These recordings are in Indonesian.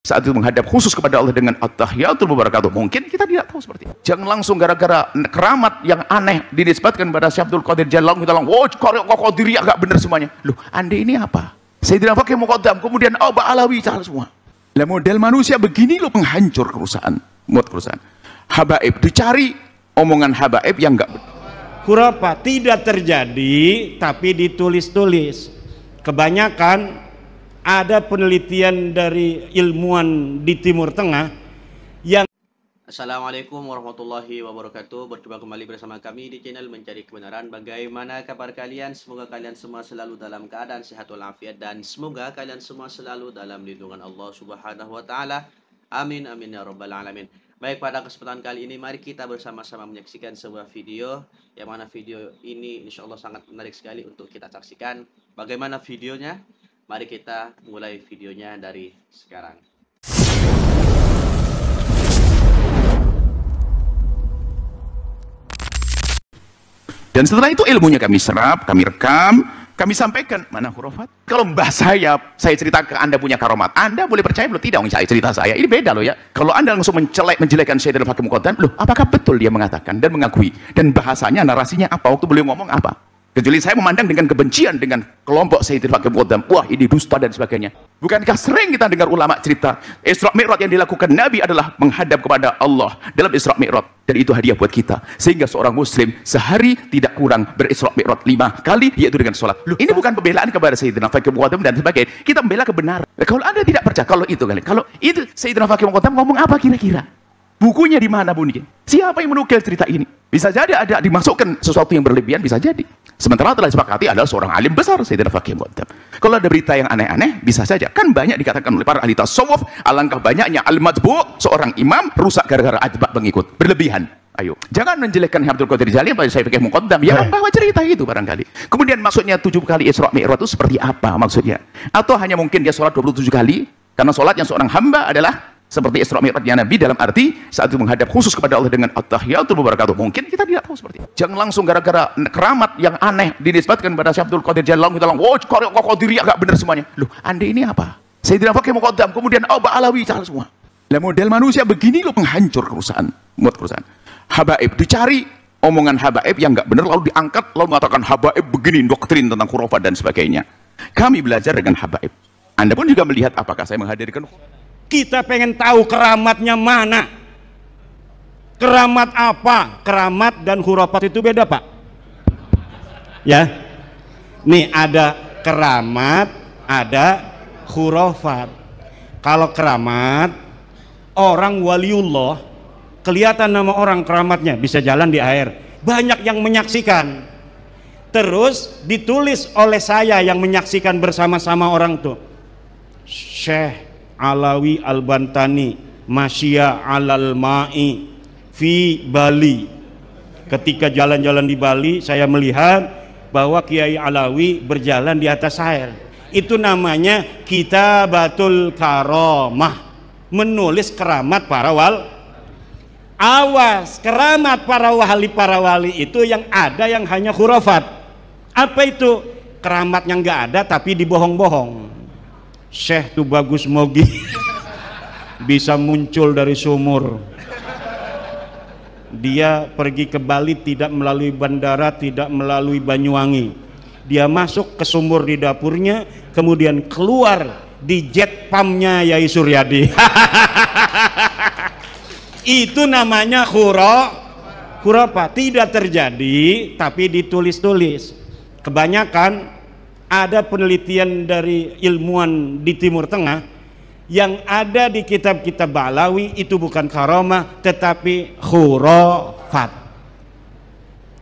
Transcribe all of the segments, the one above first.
saat itu menghadap khusus kepada Allah dengan at-tahiyatul mubarakatuh. Mungkin kita tidak tahu seperti itu. Jangan langsung gara-gara keramat yang aneh dinisbatkan pada Syekh Abdul Qadir Jailani, kita bilang, "Wah, Qadiriyah gak benar semuanya." Loh, Anda ini apa? Sayyidina Fakih Muqaddam, kemudian Aba Alawi, salah semua. Lah model manusia begini loh penghancur kerusahaan, muat kerusahaan. Habaib dicari omongan habaib yang enggak benar. Khurafat tidak terjadi tapi ditulis-tulis. Kebanyakan ada penelitian dari ilmuwan di Timur Tengah yang Assalamualaikum warahmatullahi wabarakatuh. Berjumpa kembali bersama kami di channel Mencari Kebenaran. Bagaimana kabar kalian? Semoga kalian semua selalu dalam keadaan sehat walafiat dan semoga kalian semua selalu dalam lindungan Allah Subhanahu wa taala. Amin amin ya rabbal alamin. Baik, pada kesempatan kali ini mari kita bersama-sama menyaksikan sebuah video yang mana video ini insya Allah sangat menarik sekali untuk kita saksikan. Bagaimana videonya? Mari kita mulai videonya dari sekarang. Dan setelah itu ilmunya kami serap, kami rekam, kami sampaikan. Mana khurafat? Kalau mbah saya cerita ke Anda punya karomat, Anda boleh percaya belum? Tidak, saya cerita saya. Ini beda loh ya. Kalau Anda langsung menjelekkan Sayyidina Fakih Muqaddam, loh apakah betul dia mengatakan dan mengakui? Dan bahasanya, narasinya apa? Waktu beliau ngomong apa? Kecuali saya memandang dengan kebencian dengan kelompok Sayyidina Fakih Muqaddam. Wah, ini dusta dan sebagainya. Bukankah sering kita dengar ulama cerita Isra Mi'raj yang dilakukan Nabi adalah menghadap kepada Allah dalam Isra Mi'raj, dan itu hadiah buat kita. Sehingga seorang muslim sehari tidak kurang berisra Mi'raj 5 kali, yaitu dengan sholat. Loh, ini bukan pembelaan kepada Sayyidina Fakih Muqaddam dan sebagainya. Kita membela kebenaran. Kalau Anda tidak percaya kalau itu Sayyidina Fakih Muqaddam ngomong apa kira-kira? Bukunya di mana bunyi? Siapa yang menukil cerita ini? Bisa jadi ada dimasukkan sesuatu yang berlebihan, bisa jadi. Sementara telah disepakati adalah seorang alim besar Sayyidina Fakih Muqaddam. Kalau ada berita yang aneh-aneh, bisa saja. Kan banyak dikatakan oleh para ahli tasawuf, alangkah banyaknya al-matbu', seorang imam rusak gara-gara atba' pengikut. Berlebihan. Ayo, jangan menjelekkan Abdul Qadir Jailani pada Syekh Fakih Muqaddam. Ya, membawa cerita itu barangkali. Kemudian maksudnya 7 kali Isra Mi'raj itu seperti apa maksudnya? Atau hanya mungkin dia sholat 27 kali? Karena sholatnya seorang hamba adalah seperti Isra Mi'rajnya Nabi, dalam arti saat itu menghadap khusus kepada Allah dengan at-tahiyatul mubarakatuh. Mungkin kita tidak tahu seperti itu. Jangan langsung gara-gara keramat yang aneh dinisbatkan pada Syekh Abdul Qadir Jailani, kita bilang, "Wah, Qadiriyah gak benar semuanya." Loh, Anda ini apa? Sayyidina Fakih Muqaddam, kemudian Aba Alawi, salah semua. Lah model manusia begini loh penghancur kerusahaan, muat kerusahaan. Habaib dicari omongan habaib yang nggak benar lalu diangkat lalu mengatakan habaib begini, doktrin tentang khurafat dan sebagainya. Kami belajar dengan habaib. Anda pun juga melihat apakah saya menghadirkan. kita pengen tahu keramatnya mana. Keramat apa? Keramat dan khurafat itu beda, Pak. Ya. Nih ada keramat, ada khurafat. Kalau keramat, orang waliullah, kelihatan nama orang keramatnya, bisa jalan di air. Banyak yang menyaksikan. Terus ditulis oleh saya yang menyaksikan bersama-sama orang tuh. Syekh Alawi Al-Bantani Masya alal ma'i fi Bali. Ketika jalan-jalan di Bali, saya melihat bahwa Kiai Alawi berjalan di atas air. Itu namanya Kitabatul Karamah, menulis keramat para wali. Awas, keramat para wali itu yang ada yang hanya khurafat. Apa itu? Keramat yang nggak ada tapi dibohong-bohong. Syekh tuh bagus mogi bisa muncul dari sumur. Dia pergi ke Bali tidak melalui bandara, tidak melalui Banyuwangi. Dia masuk ke sumur di dapurnya, kemudian keluar di jet pumpnya Yai Suryadi. Itu namanya khurafat. Tidak terjadi tapi ditulis-tulis. Kebanyakan ada penelitian dari ilmuwan di Timur Tengah yang ada di kitab-kitab Ba'alawi itu bukan karamah tetapi khurafat.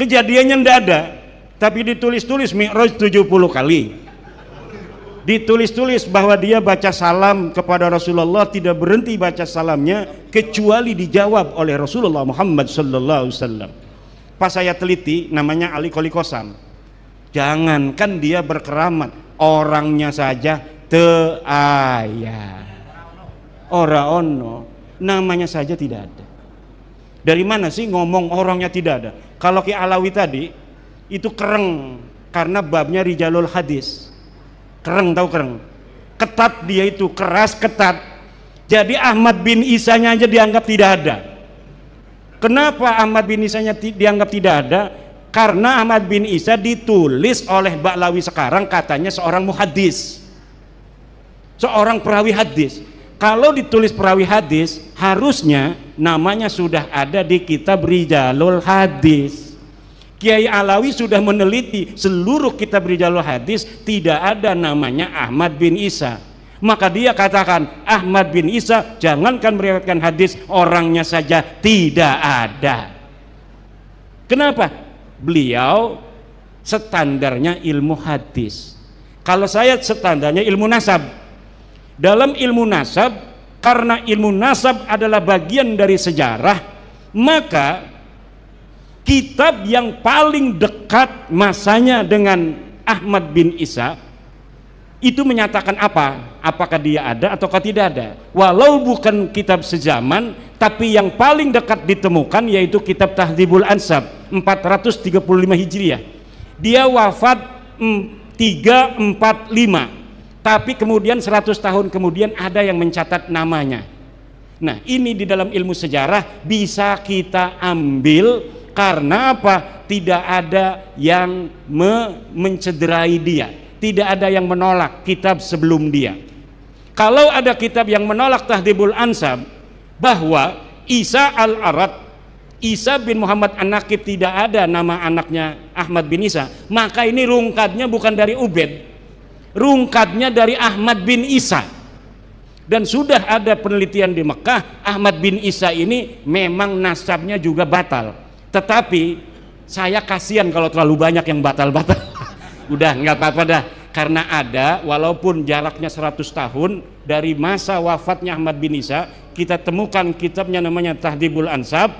Kejadiannya tidak ada tapi ditulis-tulis Mi'raj 70 kali. Ditulis-tulis bahwa dia baca salam kepada Rasulullah, tidak berhenti baca salamnya kecuali dijawab oleh Rasulullah Muhammad sallallahu alaihi wasallam. Pas saya teliti, namanya Ali Qoli Qosam. Jangankan dia berkeramat, orangnya saja aya. Ora ono, namanya saja tidak ada. Dari mana sih ngomong orangnya tidak ada? Kalau Ki Alawi tadi itu kereng karena babnya rijalul hadis. Kereng, tahu kereng? Ketat dia itu, keras ketat. Jadi Ahmad bin Isanya aja dianggap tidak ada. Kenapa Ahmad bin Isanya dianggap tidak ada? Karena Ahmad bin Isa ditulis oleh Ba'lawi sekarang katanya seorang muhadis, seorang perawi hadis. Kalau ditulis perawi hadis, harusnya namanya sudah ada di kitab Rijalul Hadis. Kiai Alawi sudah meneliti seluruh kitab Rijalul Hadis, tidak ada namanya Ahmad bin Isa. Maka dia katakan Ahmad bin Isa jangankan meriwayatkan hadis, orangnya saja tidak ada. Kenapa? Beliau standarnya ilmu hadis. Kalau saya standarnya ilmu nasab. Dalam ilmu nasab, karena ilmu nasab adalah bagian dari sejarah, maka kitab yang paling dekat masanya dengan Ahmad bin Isa itu menyatakan apa? Apakah dia ada ataukah tidak ada? Walau bukan kitab sezaman, tapi yang paling dekat ditemukan yaitu kitab Tahdzibul Ansab 435 Hijriah. Dia wafat 345. Tapi kemudian 100 tahun kemudian ada yang mencatat namanya. Nah, ini di dalam ilmu sejarah bisa kita ambil karena apa? Tidak ada yang mencederai dia, tidak ada yang menolak kitab sebelum dia. Kalau ada kitab yang menolak Tahdzibul Ansab bahwa Isa al-Arad, Isa bin Muhammad An-Naqib tidak ada nama anaknya Ahmad bin Isa, maka ini rungkatnya bukan dari Ubed, rungkatnya dari Ahmad bin Isa. Dan sudah ada penelitian di Mekah, Ahmad bin Isa ini memang nasabnya juga batal. Tetapi saya kasihan kalau terlalu banyak yang batal-batal. Udah nggak apa-apa dah, karena ada walaupun jaraknya 100 tahun dari masa wafatnya Ahmad bin Isa, kita temukan kitabnya namanya Tahdzibul Ansab.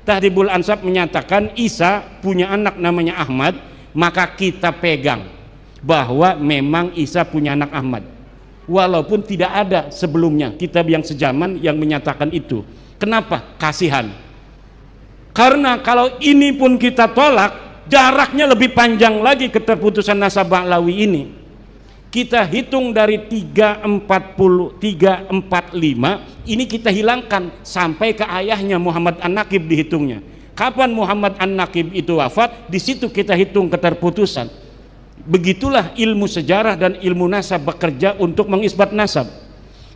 Tahdzibul Ansab menyatakan Isa punya anak namanya Ahmad, maka kita pegang bahwa memang Isa punya anak Ahmad, walaupun tidak ada sebelumnya kitab yang sejaman yang menyatakan itu. Kenapa? Kasihan. Karena kalau ini pun kita tolak, jaraknya lebih panjang lagi keterputusan nasab Ba'lawi ini. Kita hitung dari 345 ini kita hilangkan sampai ke ayahnya Muhammad An-Naqib dihitungnya. Kapan Muhammad An-Naqib itu wafat, di situ kita hitung keterputusan. Begitulah ilmu sejarah dan ilmu nasab bekerja untuk mengisbat nasab.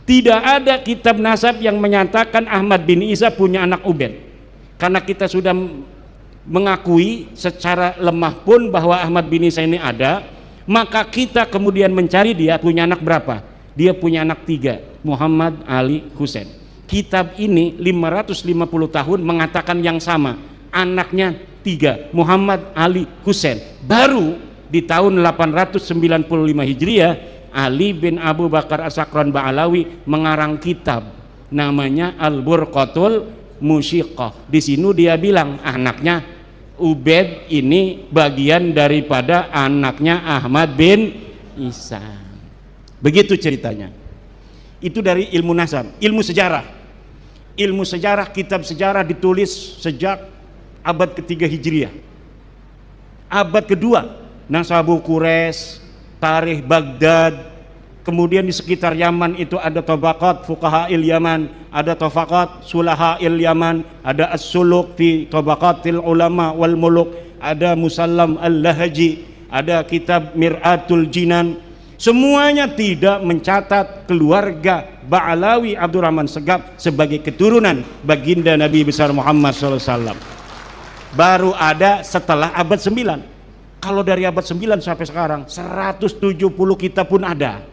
Tidak ada kitab nasab yang menyatakan Ahmad bin Isa punya anak Ubed. Karena kita sudah mengakui secara lemah pun bahwa Ahmad bin Isa ini ada, maka kita kemudian mencari dia punya anak berapa. Dia punya anak 3, Muhammad, Ali, Husain. Kitab ini 550 tahun mengatakan yang sama, anaknya 3, Muhammad, Ali, Husain. Baru di tahun 895 Hijriah, Ali bin Abu Bakar As-Sakran Ba'alawi mengarang kitab namanya Al-Burqatul Musyiqah. Di sini dia bilang anaknya Ubed ini bagian daripada anaknya Ahmad bin Isa. Begitu ceritanya. Itu dari ilmu nasab. Ilmu sejarah, ilmu sejarah, kitab sejarah ditulis sejak abad ketiga Hijriah. Abad kedua Nasabu Quraisy, Tarikh Baghdad. Kemudian di sekitar Yaman itu ada Tabaqat Fuqaha'il Yaman, ada Tabaqat Sulaha'il Yaman, ada As-Suluk fi Tabaqatil Ulama wal Muluk, ada Musallam Al-Lahaji, ada kitab Mir'atul Jinan. Semuanya tidak mencatat keluarga Ba'alawi Abdurrahman Segaf sebagai keturunan baginda Nabi besar Muhammad SAW. Baru ada setelah abad 9. Kalau dari abad 9 sampai sekarang 170 kitab pun ada.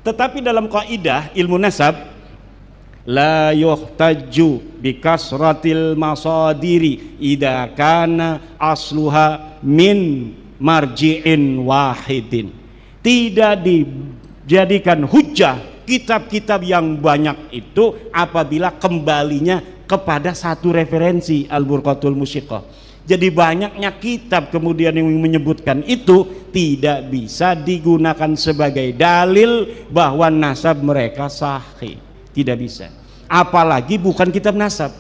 Tetapi dalam kaidah ilmu nasab, la yuhtaju bi kasratil masadiri idza kana asluha min marji'in wahidin. Tidak dijadikan hujjah kitab-kitab yang banyak itu apabila kembalinya kepada satu referensi, Al-Burqatul Musyiqah. Jadi banyaknya kitab kemudian yang menyebutkan itu tidak bisa digunakan sebagai dalil bahwa nasab mereka sahih. Tidak bisa. Apalagi bukan kitab nasab.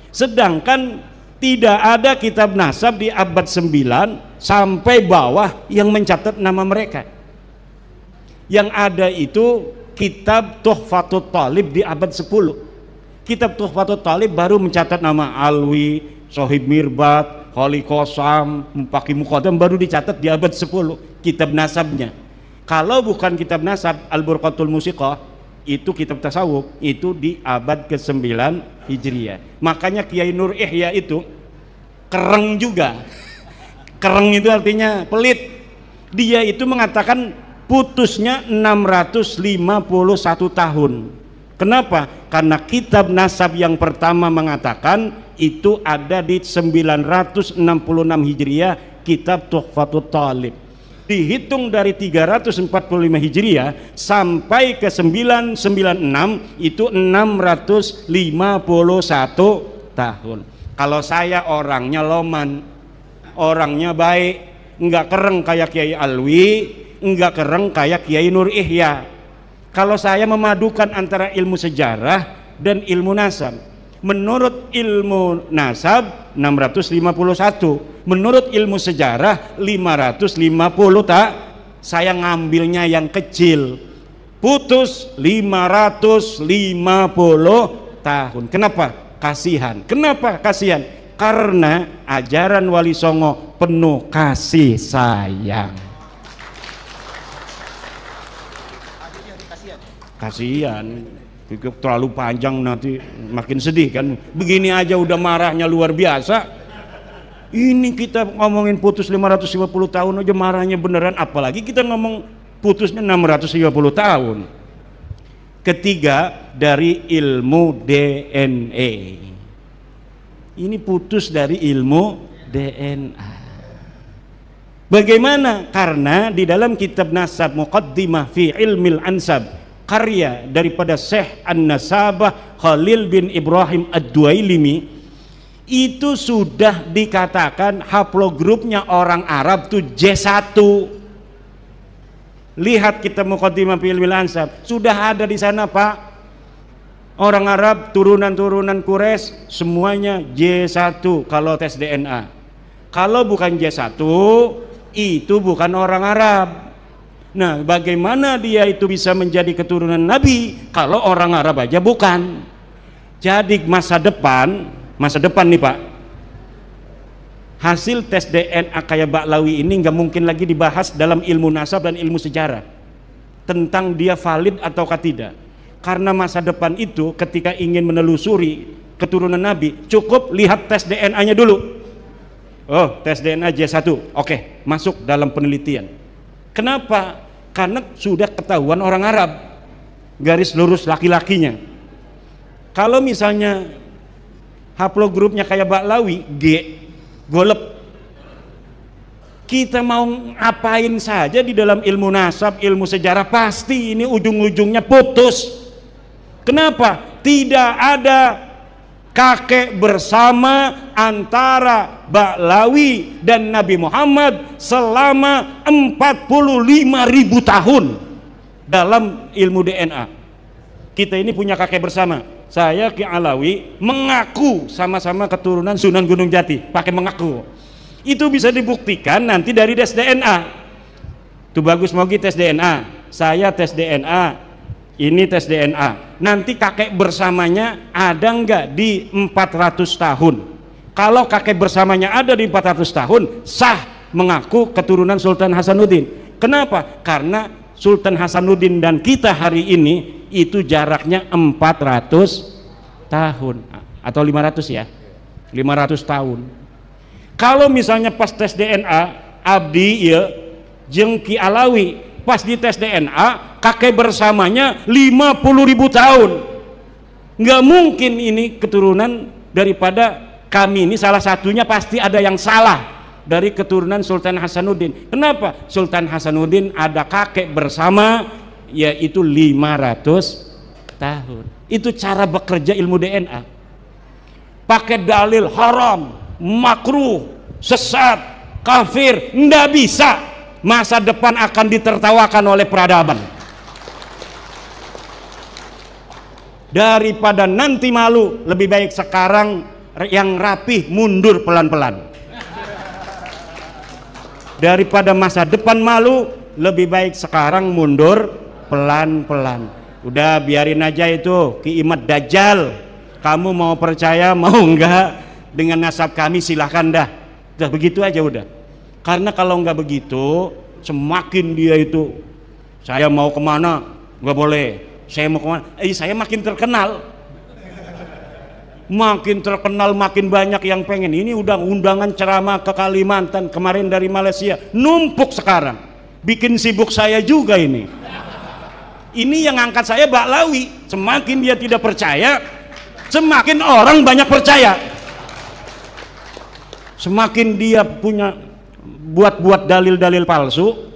Sedangkan tidak ada kitab nasab di abad 9 sampai bawah yang mencatat nama mereka. Yang ada itu kitab Tuhfatut Thalib di abad 10. Kitab Tuhfatut Thalib baru mencatat nama Alwi, Sohib Mirbat, Khali Qasam, Mupaki Muqaddam baru dicatat di abad 10 kitab nasabnya. Kalau bukan kitab nasab, Al-Burqatul Musiqah itu kitab tasawuf, itu di abad ke-9 Hijriah. Makanya Kiai Nur Ihya itu kereng juga. Kereng itu artinya pelit. Dia itu mengatakan putusnya 651 tahun. Kenapa? Karena kitab nasab yang pertama mengatakan itu ada di 966 Hijriah, kitab Tuhfatut Thalib. Dihitung dari 345 Hijriah sampai ke 996 itu 651 tahun. Kalau saya orangnya loman, orangnya baik, enggak kereng kayak Kiai Alwi, enggak kereng kayak Kiai Nur Ihya. Kalau saya memadukan antara ilmu sejarah dan ilmu nasab, menurut ilmu nasab 651, menurut ilmu sejarah 550 tak, saya ngambilnya yang kecil, putus 550 tahun. Kenapa? Kasihan. Kenapa kasihan? Karena ajaran Wali Songo penuh kasih sayang. Kasihan, terlalu panjang nanti makin sedih kan. Begini aja udah marahnya luar biasa. Ini kita ngomongin putus 550 tahun aja marahnya beneran, apalagi kita ngomong putusnya 650 tahun. Ketiga, dari ilmu DNA. Ini putus dari ilmu DNA. Bagaimana? Karena di dalam kitab Nasab Muqaddimah fi Ilmil Ansab, karya daripada Syekh An-Nasabah Khalil bin Ibrahim Ad-Duailimi, itu sudah dikatakan haplogrupnya orang Arab itu J1. Lihat kitab Muqaddimah fi Ilmil Ansab, sudah ada di sana Pak. Orang Arab turunan-turunan Quraisy semuanya J1 kalau tes DNA. Kalau bukan J1 itu bukan orang Arab. Nah, bagaimana dia itu bisa menjadi keturunan Nabi kalau orang Arab aja bukan? Jadi masa depan nih Pak, hasil tes DNA kayak Ba'lawi ini nggak mungkin lagi dibahas dalam ilmu nasab dan ilmu sejarah tentang dia valid ataukah tidak. Karena masa depan itu ketika ingin menelusuri keturunan Nabi, cukup lihat tes DNA-nya dulu. Oh, tes DNA J1, oke, masuk dalam penelitian. Kenapa? Karena sudah ketahuan orang Arab, garis lurus laki-lakinya. Kalau misalnya haplogrupnya kayak Ba'lawi, G, golep. Kita mau ngapain saja di dalam ilmu nasab, ilmu sejarah, pasti ini ujung-ujungnya putus. Kenapa? Tidak ada kakek bersama antara Ba'lawi dan Nabi Muhammad selama 45.000 tahun dalam ilmu DNA. Kita ini punya kakek bersama. Saya Ki Alawi mengaku sama-sama keturunan Sunan Gunung Jati, pakai mengaku. Itu bisa dibuktikan nanti dari tes DNA. Tuh Bagus Mogi tes DNA, saya tes DNA, ini tes DNA. Nanti kakek bersamanya ada nggak di 400 tahun? Kalau kakek bersamanya ada di 400 tahun, sah mengaku keturunan Sultan Hasanuddin. Kenapa? Karena Sultan Hasanuddin dan kita hari ini itu jaraknya 400 tahun atau 500 ya, 500 tahun. Kalau misalnya pas tes DNA Abdi ya jeung Ki Alawi pas di tes DNA kakek bersamanya 50.000 tahun, nggak mungkin ini keturunan daripada kami. Ini salah satunya pasti ada yang salah dari keturunan Sultan Hasanuddin. Kenapa? Sultan Hasanuddin ada kakek bersama yaitu 500 tahun. Itu cara bekerja ilmu DNA. Pakai dalil haram, makruh, sesat, kafir, ndak bisa. Masa depan akan ditertawakan oleh peradaban. Daripada nanti malu, lebih baik sekarang yang rapih mundur pelan-pelan. Daripada masa depan malu, lebih baik sekarang mundur pelan-pelan. Udah biarin aja itu Ki Imad Dajjal. Kamu mau percaya mau enggak dengan nasab kami silahkan dah. Udah begitu aja udah. Karena kalau enggak begitu semakin dia itu saya mau kemana enggak boleh. Saya mau kemana? Saya makin terkenal. Makin terkenal, makin banyak yang pengen. Ini udah undangan ceramah ke Kalimantan kemarin dari Malaysia, numpuk sekarang. Bikin sibuk saya juga ini. Ini yang angkat saya Baklawi. Semakin dia tidak percaya, semakin orang banyak percaya. Semakin dia punya buat-buat dalil-dalil palsu,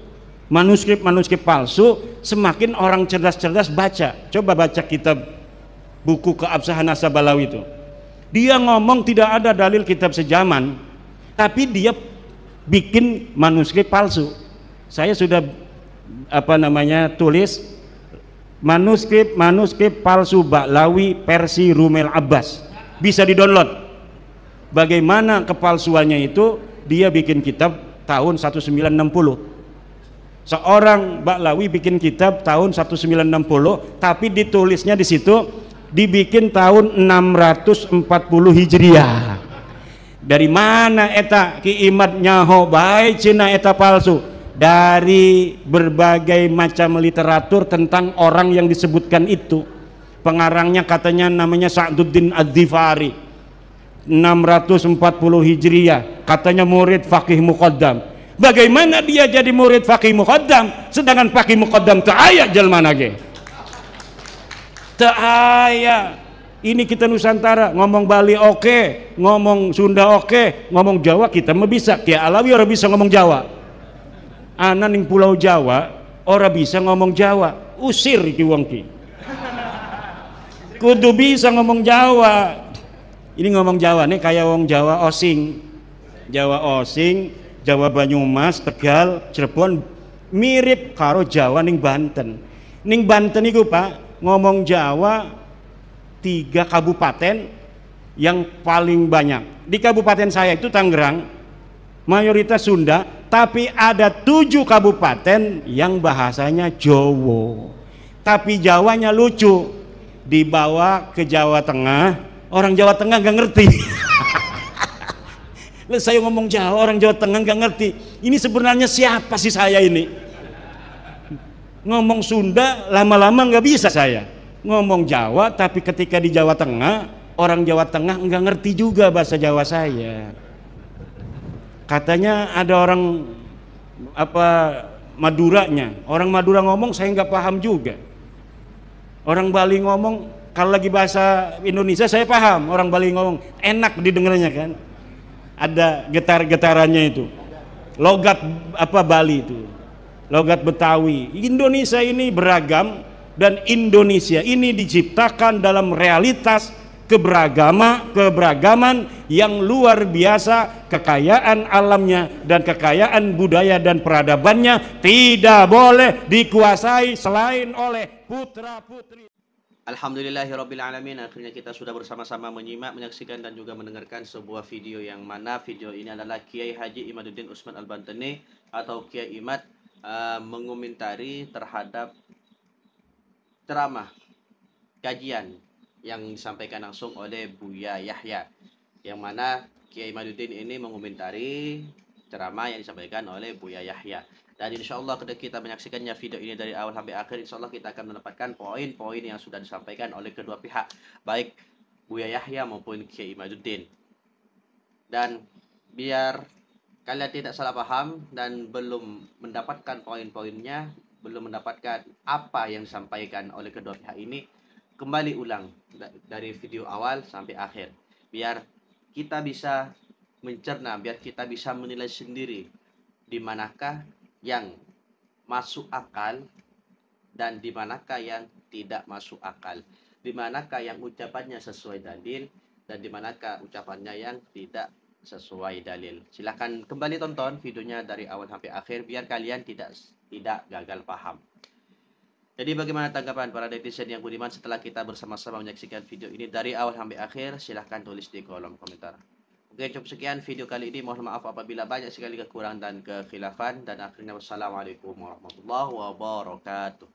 manuskrip-manuskrip palsu, semakin orang cerdas-cerdas baca. Coba baca kitab buku Keabsahan Nasab Balawi itu. Dia ngomong tidak ada dalil kitab sejaman, tapi dia bikin manuskrip palsu. Saya sudah tulis manuskrip palsu Baklawi versi Rumel Abbas, bisa di-download. Bagaimana kepalsuannya itu? Dia bikin kitab tahun 1960. Seorang Baklawi bikin kitab tahun 1960, tapi ditulisnya di situ dibikin tahun 640 Hijriah. Dari mana eta Ki Imad nyaho baik Cina eta palsu? Dari berbagai macam literatur tentang orang yang disebutkan itu. Pengarangnya katanya namanya Sa'duddin Az-Zifari, 640 Hijriah, katanya murid Faqih Muqaddam. Bagaimana dia jadi murid Faqih Muqaddam sedangkan Faqih Muqaddam tak aya jelma nage? Tak aya. Ini kita Nusantara, ngomong Bali oke, ngomong Sunda oke, ngomong Jawa kita mah bisa. Ki Alawi orang bisa ngomong Jawa. Ana ning Pulau Jawa orang bisa ngomong Jawa. Usir iki wong ki. Kudu bisa ngomong Jawa. Ini ngomong Jawa nih kayak wong Jawa Osing. Jawa Osing, Jawa Banyumas, Tegal, Cirebon mirip karo Jawa ning Banten. Ning Banten iku Pak ngomong Jawa 3 kabupaten yang paling banyak. Di kabupaten saya itu Tangerang, mayoritas Sunda, tapi ada 7 kabupaten yang bahasanya Jawa. Tapi Jawanya lucu. Dibawa ke Jawa Tengah, orang Jawa Tengah nggak ngerti. Saya ngomong Jawa, orang Jawa Tengah nggak ngerti. Ini sebenarnya siapa sih saya ini? Ngomong Sunda lama-lama nggak bisa saya. Ngomong Jawa, tapi ketika di Jawa Tengah, orang Jawa Tengah nggak ngerti juga bahasa Jawa saya. Katanya ada orang Maduranya, orang Madura ngomong saya nggak paham juga. Orang Bali ngomong kalau lagi bahasa Indonesia saya paham, orang Bali ngomong enak didengarnya kan. Ada getar-getarannya itu. Logat Bali itu. Logat Betawi. Indonesia ini beragam dan Indonesia ini diciptakan dalam realitas keberagaman yang luar biasa, kekayaan alamnya dan kekayaan budaya dan peradabannya tidak boleh dikuasai selain oleh putra-putri. Alhamdulillahirrabbilalamin. Akhirnya kita sudah bersama-sama menyimak, menyaksikan dan juga mendengarkan sebuah video yang mana video ini adalah Kiai Haji Imaduddin Usman Al-Bantani atau Kiai Imad mengomentari terhadap ceramah kajian yang disampaikan langsung oleh Buya Yahya, yang mana Kiai Imaduddin ini mengomentari ceramah yang disampaikan oleh Buya Yahya. Dan insya Allah ketika kita menyaksikannya video ini dari awal sampai akhir, insya Allah kita akan mendapatkan poin-poin yang sudah disampaikan oleh kedua pihak, baik Buya Yahya maupun Kiai Imaduddin. Dan biar kalian tidak salah paham dan belum mendapatkan poin-poinnya, belum mendapatkan apa yang disampaikan oleh kedua pihak ini, kembali ulang dari video awal sampai akhir, biar kita bisa mencerna, biar kita bisa menilai sendiri di manakah yang masuk akal dan di manakah yang tidak masuk akal, di manakah yang ucapannya sesuai dalil dan di manakah ucapannya yang tidak sesuai dalil. Silahkan kembali tonton videonya dari awal sampai akhir biar kalian tidak gagal paham. Jadi bagaimana tanggapan para netizen yang budiman setelah kita bersama-sama menyaksikan video ini dari awal sampai akhir? Silahkan tulis di kolom komentar. Oke, cukup sekian video kali ini. Mohon maaf apabila banyak sekali kekurangan dan kekhilafan. Dan akhirnya wassalamualaikum warahmatullahi wabarakatuh.